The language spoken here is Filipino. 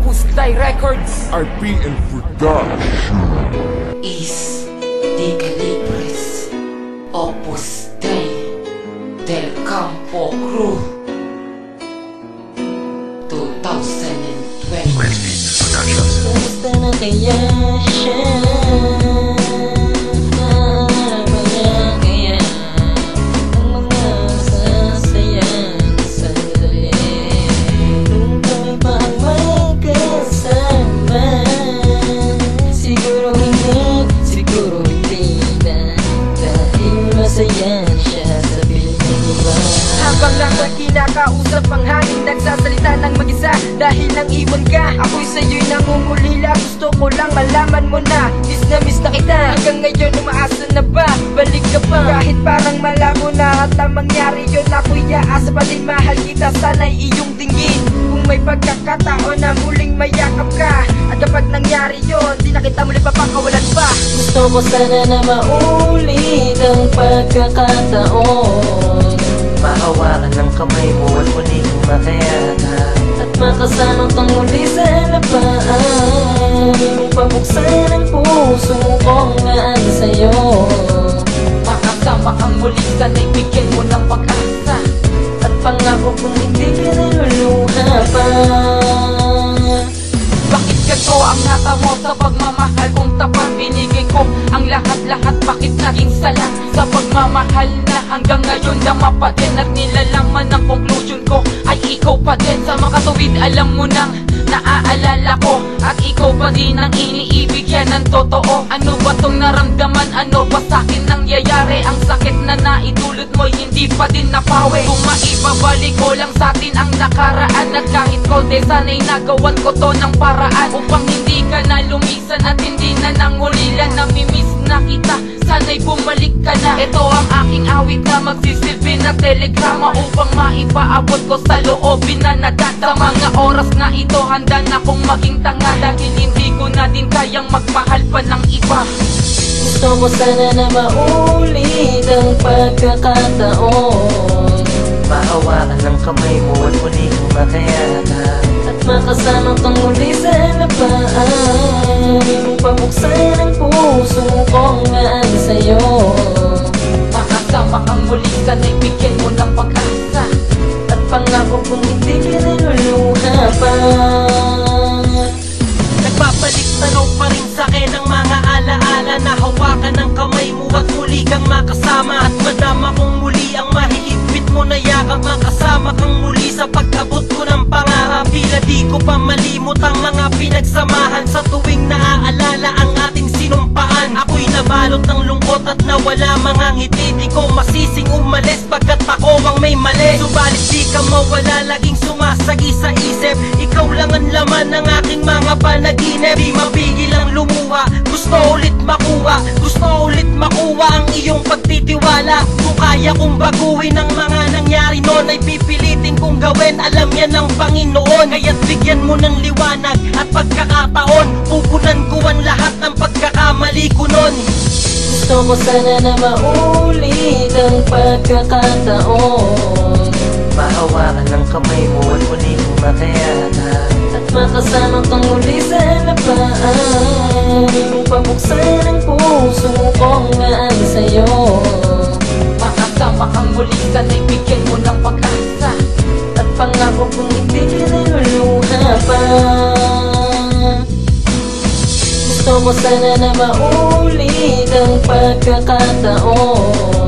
Opus Dei Records, RPN Production. Is de Calibres, Opus Dei, Del Campo Crew, 2020. Basta na kaya siya, kaya ang mga sasayang sandali. Kung kami pa ang magkasama, siguro hindi na, dahil masaya siya sa piling. Habang ako'y kinakausap ang hangin, nagsasalita ng mag-isa dahil nang iwan ka. Ako'y sa'yo'y nangungulila, gusto ko lang malaman mo na miss na kita. Hanggang ngayon umaasa na ba, balik ka pa? Kahit parang malabo na at ang mangyari yun, ako'y aasa pa din mahal kita. Sana'y iyong dinggin kung may pagkakataon na muling mayakap ka. At kapag nangyari yun, di na kita muli papakawalan pa. Gusto ko sana na maulit ang pagkakataon, mahawakan ng kamay mo at muli kong makayakap, at makasama kang muli sa lapaan. Pabuksan ang puso kong naan sa'yo, Makasama kang muli, sana'y bigyan mo ng pag-asa. at pangako kong hindi ka naluluha pa. Bakit ganito ang nata mo sa pagmamahal kong tapat? Binigay ko ang lahat-lahat, bakit naging sala sa pagmamahal na hanggang ngayon lama pa din? At nilalaman ng conclusion ko ay ikaw pa din. Sa makatuwid alam mo nang naaalala ko, at ikaw pa din ang iniibig, yan ang totoo. Ano ba tong naramdaman, ano ba sa'kin nangyayari? Ang sakit na naidulot mo'y hindi pa din napawi. Kung maibabalik ko lang sa'tin ang nakaraan, at kahit konti sana'y nagawan ko to ng paraan, upang hindi ka na lumisan at hindi na nangulilan. Namimiss na kita, sana'y bumalik ka na. Ito ang aking awit na magsisilbi na telegrama, upang maipaabot ko sa loobin na nadata. Mga oras na ito handa na kong maging tanga, dahil hindi ko na din kayang magmahal pa ng iba. Gusto ko sana na maulit ang pagkakataon, mahawakan ng kamay mo at muli kong makayakap, at makasama kang muli sa lapaan. Pabuksan ang puso kong naan sa'yo, Makasama kang muli, sana'y bigyan mo ng pag-asa, at pangako kong hindi ka naluluha pa. Nagbabalik tanong pa rin sa'kin ang mga alaala, na hawakan ng kamay mo at muli kang makasama, at madama kong muli ang mahihigpit mo na yakap. Makasama kang muli sa pag-abot ko ng pangarap. Tila di ko pa malimot ang mga pinagsamahan, sa tuwing naaalala ang ating sinumpaan. Ako'y nabalot ng lungkot at nawala mga ngiti, di ko masising umalis pagkat ako ang may mali. Subalit di ka mawala, laging sumasagi sa isip. Ikaw lang ang laman ng aking mga panaginip. Di mapigil ang lumuha, gusto ulit makuha ang iyong pagtitiwala. Kung kaya kong baguhin ang mga nangyari noon, ay pipilitin kong gawin, alam yan ng Panginoon. Kaya't bigyan mo ng liwanag at pagkakataon, pupunan ko ang lahat ng pagkakamali ko noon. Gusto ko sana na maulit ang pagkakataon, mahawakan ng kamay mo at muli kong makayakap, at makasama kang muli sa lapaan. Pabuksan ang puso kong naan sa'yo, Makasama kang muli, sana'y bigyan mo ng pag-asa, at pangako kong hindi ka naluluha pa. Gusto ko sana na maulit ang pagkakataon,